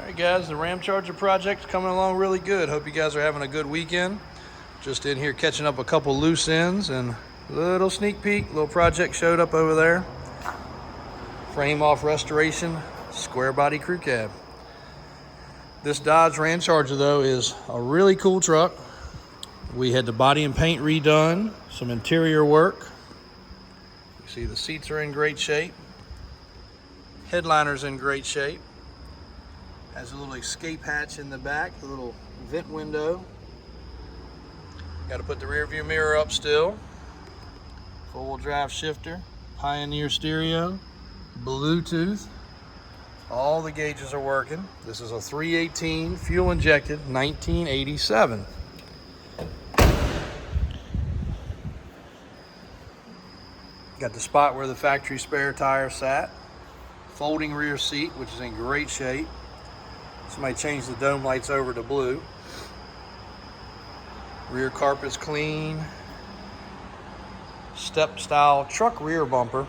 Alright guys, the Ram Charger project's coming along really good. Hope you guys are having a good weekend. Just in here catching up a couple loose ends and a little sneak peek, little project showed up over there. Frame off restoration, square body crew cab. This Dodge Ram Charger though is a really cool truck. We had the body and paint redone, some interior work. You see the seats are in great shape. Headliner's in great shape. Has a little escape hatch in the back, a little vent window. Got to put the rear view mirror up still. Four-wheel drive shifter, Pioneer stereo, Bluetooth. All the gauges are working. This is a 318 fuel injected 1987. Got the spot where the factory spare tire sat. Folding rear seat, which is in great shape. Somebody changed the dome lights over to blue. Rear carpet's clean. Step style truck rear bumper.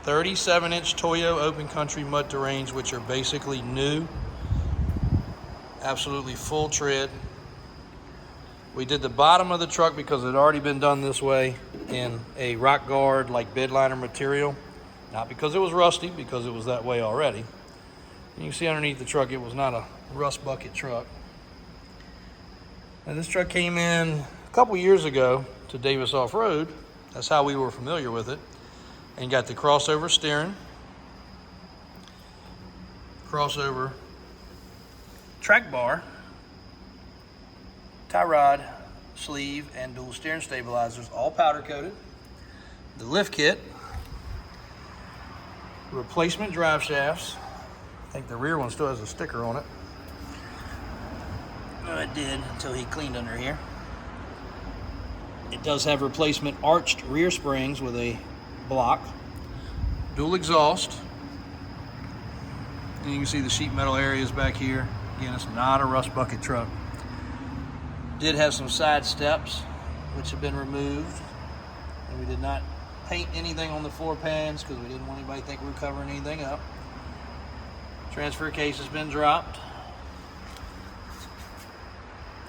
37-inch Toyo Open Country mud terrains, which are basically new. Absolutely full tread. We did the bottom of the truck because it had already been done this way in a rock guard like bed liner material. Not because it was rusty, because it was that way already. You can see underneath the truck, it was not a rust bucket truck. Now this truck came in a couple years ago to Davis Off-Road. That's how we were familiar with it. And got the crossover steering, crossover track bar, tie rod, sleeve, and dual steering stabilizers, all powder coated. The lift kit, replacement drive shafts. I think the rear one still has a sticker on it. It did until he cleaned under here. It does have replacement arched rear springs with a block. Dual exhaust. And you can see the sheet metal areas back here. Again, it's not a rust bucket truck. Did have some side steps which have been removed. And we did not paint anything on the floor pans because we didn't want anybody to think we were covering anything up. Transfer case has been dropped.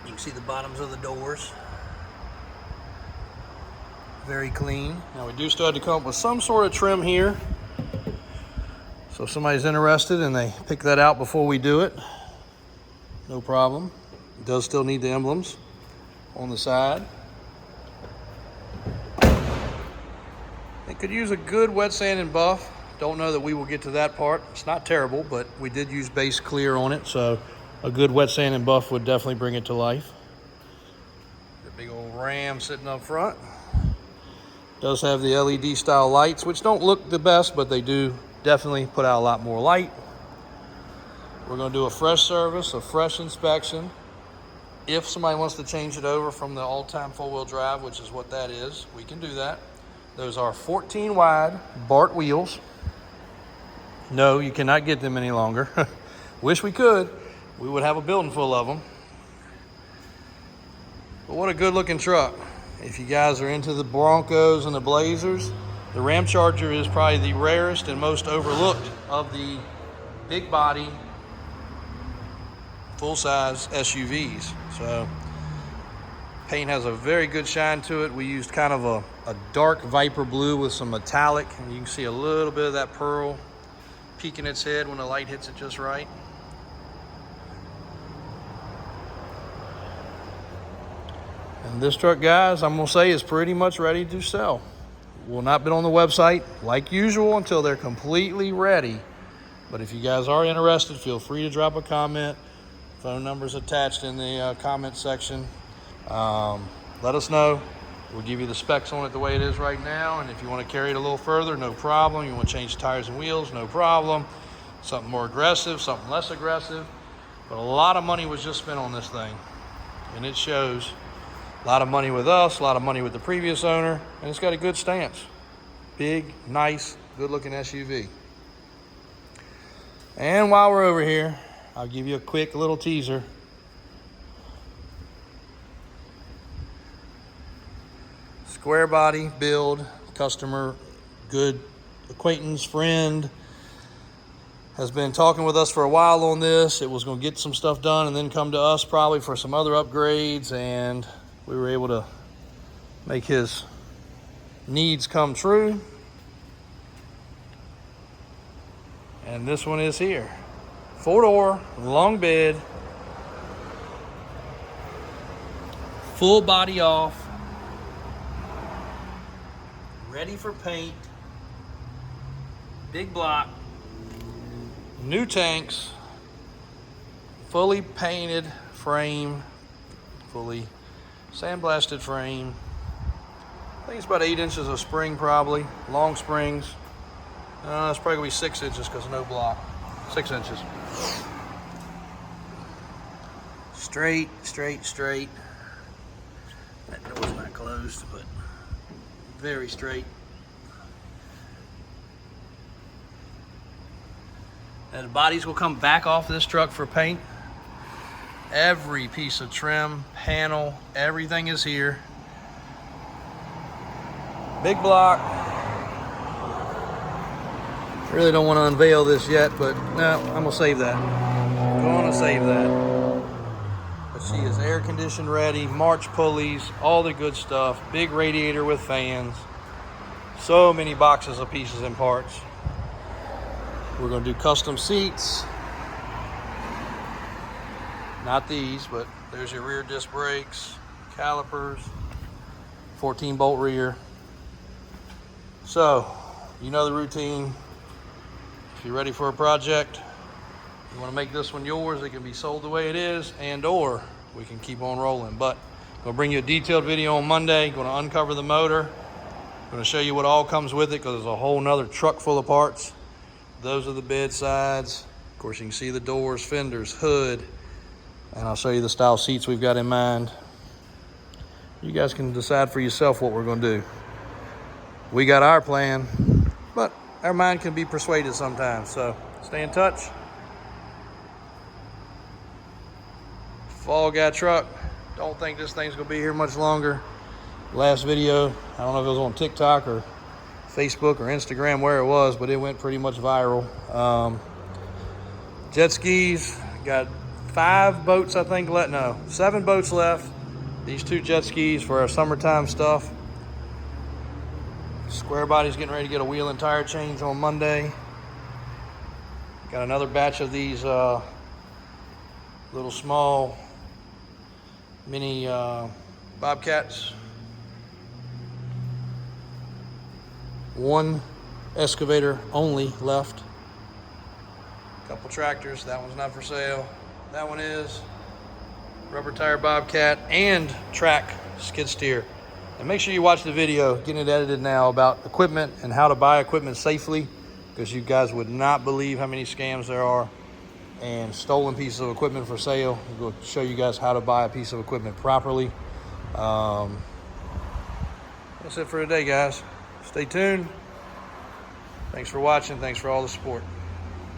You can see the bottoms of the doors. Very clean. Now we do still have to come up with some sort of trim here. So if somebody's interested and they pick that out before we do it, no problem. It does still need the emblems on the side. It could use a good wet sand and buff. Don't know that we will get to that part. It's not terrible, but we did use base clear on it, so a good wet sand and buff would definitely bring it to life. The big old Ram sitting up front. Does have the LED style lights, which don't look the best, but they do definitely put out a lot more light. We're going to do a fresh service, a fresh inspection. If somebody wants to change it over from the all-time four-wheel drive, which is what that is, we can do that. Those are 14 wide Bart wheels. No, you cannot get them any longer. Wish we could. We would have a building full of them. But what a good looking truck. If you guys are into the Broncos and the Blazers, the Ram Charger is probably the rarest and most overlooked of the big body, full-size SUVs. So paint has a very good shine to it. We used kind of a dark Viper blue with some metallic, and you can see a little bit of that pearl peeking its head when the light hits it just right. And this truck, guys, I'm gonna say is pretty much ready to sell. Will not be on the website like usual until they're completely ready. But if you guys are interested, feel free to drop a comment. Phone number's attached in the comment section. Let us know. We'll give you the specs on it the way it is right now. And if you want to carry it a little further, no problem. You want to change the tires and wheels, no problem. Something more aggressive, something less aggressive. But a lot of money was just spent on this thing. And it shows. A lot of money with us, a lot of money with the previous owner. And it's got a good stance. Big, nice, good looking SUV. And while we're over here, I'll give you a quick little teaser. Square body build, customer, good acquaintance, friend, has been talking with us for a while on this. It was going to get some stuff done and then come to us probably for some other upgrades, and we were able to make his needs come true. And this one is here. 4-door, long bed, full body off, ready for paint, big block, new tanks, fully painted frame, fully sandblasted frame. I think it's about 8 inches of spring probably, long springs. It's probably gonna be 6 inches because no block. 6 inches. Straight, straight, straight. That door's not closed, but very straight. And the bodies will come back off this truck for paint. Every piece of trim, panel, everything is here. Big block. Really don't want to unveil this yet, but no, I'm gonna save that. Gonna save that. But she is air conditioned ready, March pulleys, all the good stuff. Big radiator with fans. So many boxes of pieces and parts. We're gonna do custom seats. Not these, but there's your rear disc brakes, calipers, 14-bolt rear. So, you know the routine. If you're ready for a project, you want to make this one yours, it can be sold the way it is, and or we can keep on rolling. But I'm going to bring you a detailed video on Monday. Going to uncover the motor. I'm going to show you what all comes with it, because there's a whole nother truck full of parts. Those are the bed sides. Of course, you can see the doors, fenders, hood, and I'll show you the style seats we've got in mind. You guys can decide for yourself what we're going to do. We got our plan, but our mind can be persuaded sometimes, so stay in touch. Fall Guy truck. Don't think this thing's gonna be here much longer. Last video, I don't know if it was on TikTok or Facebook or Instagram where it was, but it went pretty much viral. Jet skis, got 5 boats I think left, no, 7 boats left. These 2 jet skis for our summertime stuff. Squarebody's getting ready to get a wheel and tire change on Monday. Got another batch of these little small mini Bobcats. 1 excavator only left. Couple tractors, that one's not for sale. That one is. Rubber tire Bobcat and track skid steer. And make sure you watch the video, getting it edited now, about equipment and how to buy equipment safely, because you guys would not believe how many scams there are and stolen pieces of equipment for sale. We'll show you guys how to buy a piece of equipment properly. That's it for today, guys. Stay tuned. Thanks for watching. Thanks for all the support.